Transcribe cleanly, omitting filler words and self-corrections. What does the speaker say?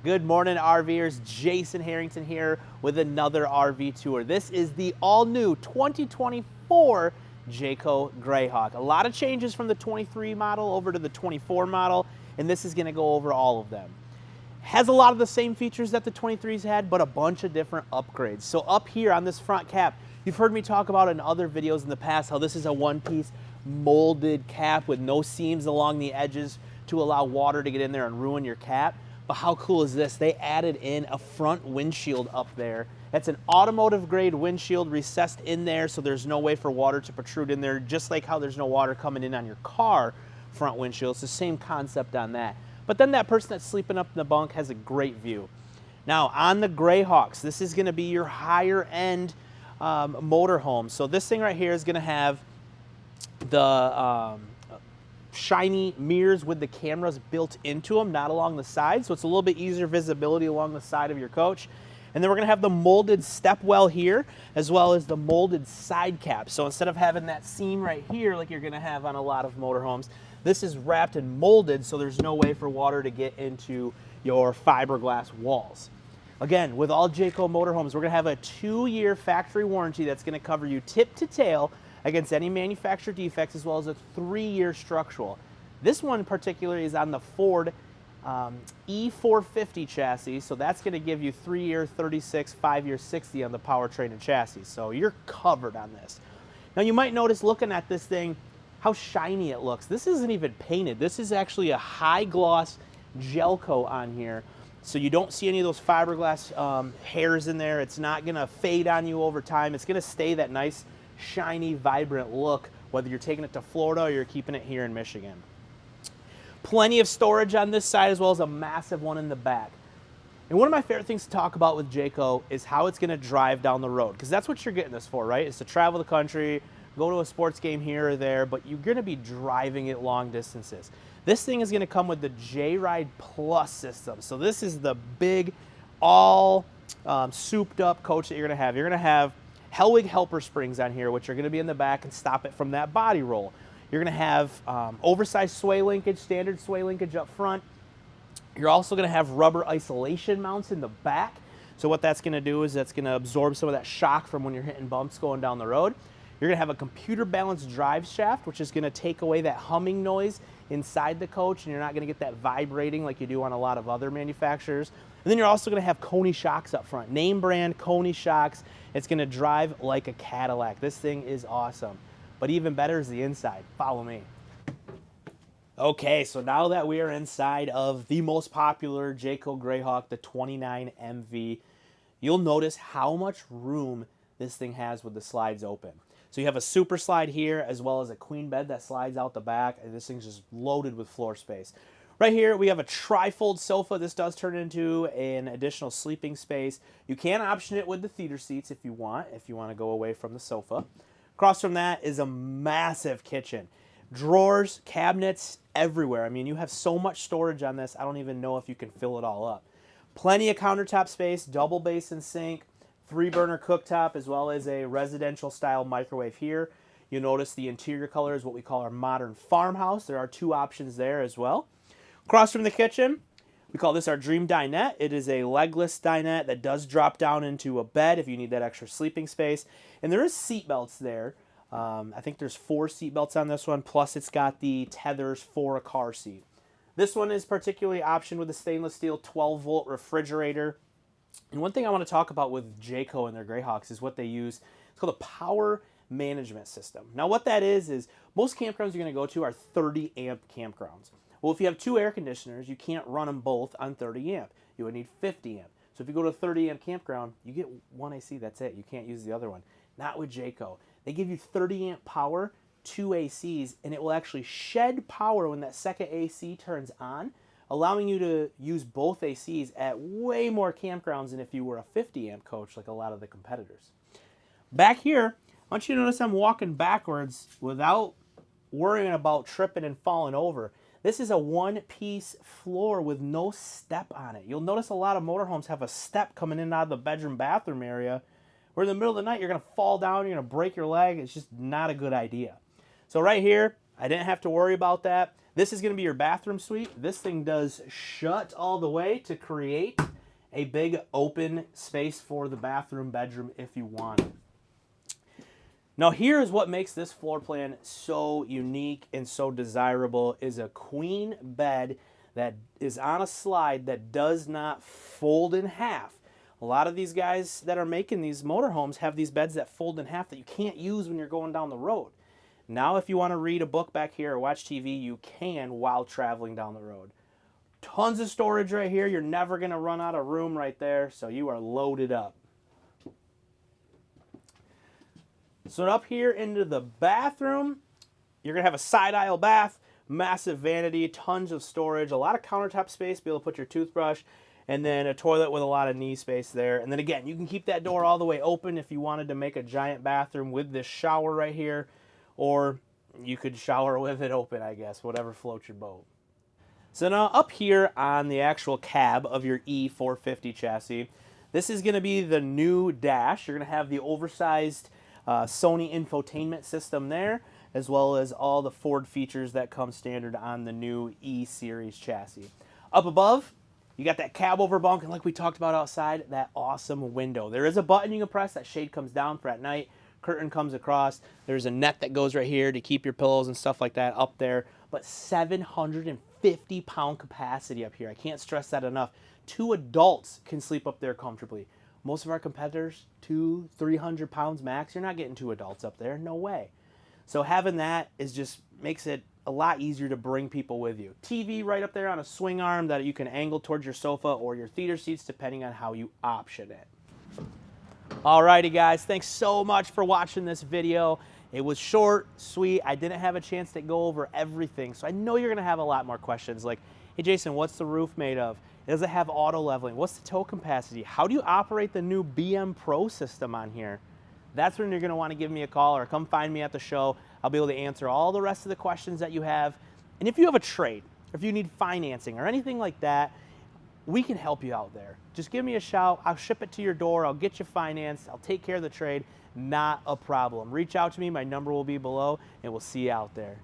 Good morning, RVers. Jason Harrington here with another RV tour. This is the all-new 2024 Jayco Greyhawk. A lot of changes from the 23 model over to the 24 model, and this is going to go over all of them. Has a lot of the same features that the 23s had, but a bunch of different upgrades. So up here on this front cap, you've heard me talk about in other videos in the past how this is a one-piece molded cap with no seams along the edges to allow water to get in there and ruin your cap. But how cool is this? They added in a front windshield up there. That's an automotive grade windshield recessed in there, so there's no way for water to protrude in there, just like how there's no water coming in on your car front windshield. It's the same concept on that. But then that person that's sleeping up in the bunk has a great view. Now on the Greyhawks, this is gonna be your higher end motorhome. So this thing right here is gonna have the shiny mirrors with the cameras built into them, not along the side, so it's a little bit easier visibility along the side of your coach. And then we're gonna have the molded step well here, as well as the molded side cap. So instead of having that seam right here like you're gonna have on a lot of motorhomes, this is wrapped and molded so there's no way for water to get into your fiberglass walls. Again, with all Jayco motorhomes, we're gonna have a 2-year factory warranty that's gonna cover you tip to tail against any manufacturer defects, as well as a 3-year structural. This one in particular is on the Ford E450 chassis, so that's going to give you 3-year 36, 5-year 60 on the powertrain and chassis, so you're covered on this. Now you might notice looking at this thing how shiny it looks. This isn't even painted. This is actually a high gloss gel coat on here, so you don't see any of those fiberglass hairs in there. It's not going to fade on you over time. It's going to stay that nice shiny, vibrant look, whether you're taking it to Florida or you're keeping it here in Michigan. Plenty of storage on this side, as well as a massive one in the back. And one of my favorite things to talk about with Jayco is how it's going to drive down the road, because that's what you're getting this for, right? It's to travel the country, go to a sports game here or there, but you're going to be driving it long distances. This thing is going to come with the J-Ride Plus system. So this is the big, all souped up coach that you're going to have. You're going to have Hellwig helper springs on here, which are going to be in the back and stop it from that body roll. You're going to have oversized sway linkage, standard sway linkage up front. You're also going to have rubber isolation mounts in the back. So what that's going to do is that's going to absorb some of that shock from when you're hitting bumps going down the road. You're going to have a computer balanced drive shaft, which is going to take away that humming noise inside the coach, and you're not going to get that vibrating like you do on a lot of other manufacturers. And then you're also going to have Coney shocks up front, name brand Coney shocks. It's going to drive like a Cadillac. This thing is awesome. But even better is the inside. Follow me. Okay, so now that we are inside of the most popular Jayco Greyhawk, the 29MV, you'll notice how much room this thing has with the slides open. So you have a super slide here, as well as a queen bed that slides out the back, and this thing's just loaded with floor space. Right here, we have a tri-fold sofa. This does turn into an additional sleeping space. You can option it with the theater seats if you want to go away from the sofa. Across from that is a massive kitchen. Drawers, cabinets everywhere. I mean, you have so much storage on this, I don't even know if you can fill it all up. Plenty of countertop space, double basin sink, 3-burner cooktop, as well as a residential style microwave here. You'll notice the interior color is what we call our modern farmhouse. There are 2 options there as well. Across from the kitchen, we call this our dream dinette. It is a legless dinette that does drop down into a bed if you need that extra sleeping space. And there is seat belts there. I think there's 4 seat belts on this one, plus it's got the tethers for a car seat. This one is particularly optioned with a stainless steel 12-volt refrigerator. And one thing I want to talk about with Jayco and their Greyhawks is what they use. It's called a power management system. Now what that is most campgrounds you're going to go to are 30 amp campgrounds. Well, if you have 2 air conditioners, you can't run them both on 30 amp. You would need 50 amp. So if you go to a 30 amp campground, you get 1 AC, that's it. You can't use the other one. Not with Jayco. They give you 30 amp power, 2 ACs, and it will actually shed power when that second AC turns on, allowing you to use both ACs at way more campgrounds than if you were a 50 amp coach like a lot of the competitors. Back here, I want you to notice I'm walking backwards without worrying about tripping and falling over. This is a 1-piece floor with no step on it. You'll notice a lot of motorhomes have a step coming in and out of the bedroom bathroom area, where in the middle of the night you're going to fall down, you're going to break your leg. It's just not a good idea. So right here, I didn't have to worry about that. This is going to be your bathroom suite. This thing does shut all the way to create a big open space for the bathroom, bedroom if you want it. Now here is what makes this floor plan so unique and so desirable is a queen bed that is on a slide that does not fold in half. A lot of these guys that are making these motorhomes have these beds that fold in half that you can't use when you're going down the road. Now if you want to read a book back here or watch TV, you can while traveling down the road. Tons of storage right here. You're never going to run out of room right there, so you are loaded up. So up here into the bathroom, you're going to have a side aisle bath, massive vanity, tons of storage, a lot of countertop space, be able to put your toothbrush, and then a toilet with a lot of knee space there. And then again, you can keep that door all the way open if you wanted to make a giant bathroom with this shower right here, or you could shower with it open, I guess, whatever floats your boat. So now up here on the actual cab of your E450 chassis, this is going to be the new dash. You're going to have the oversized Sony infotainment system there, as well as all the Ford features that come standard on the new E-Series chassis. Up above, you got that cab over bunk, and like we talked about outside, that awesome window. There is a button you can press, that shade comes down for at night, curtain comes across. There's a net that goes right here to keep your pillows and stuff like that up there, but 750-pound capacity up here. I can't stress that enough. 2 adults can sleep up there comfortably. Most of our competitors, 200-300 pounds max. You're not getting 2 adults up there, no way. So having that is just makes it a lot easier to bring people with you. TV right up there on a swing arm that you can angle towards your sofa or your theater seats depending on how you option it. Alrighty guys, thanks so much for watching this video. It was short, sweet. I didn't have a chance to go over everything, so I know you're gonna have a lot more questions like, hey Jason, what's the roof made of? Does it have auto leveling? What's the tow capacity? How do you operate the new BM Pro system on here? That's when you're gonna wanna give me a call or come find me at the show. I'll be able to answer all the rest of the questions that you have. And if you have a trade, or if you need financing or anything like that, we can help you out there. Just give me a shout. I'll ship it to your door. I'll get you financed. I'll take care of the trade. Not a problem. Reach out to me. My number will be below, and we'll see you out there.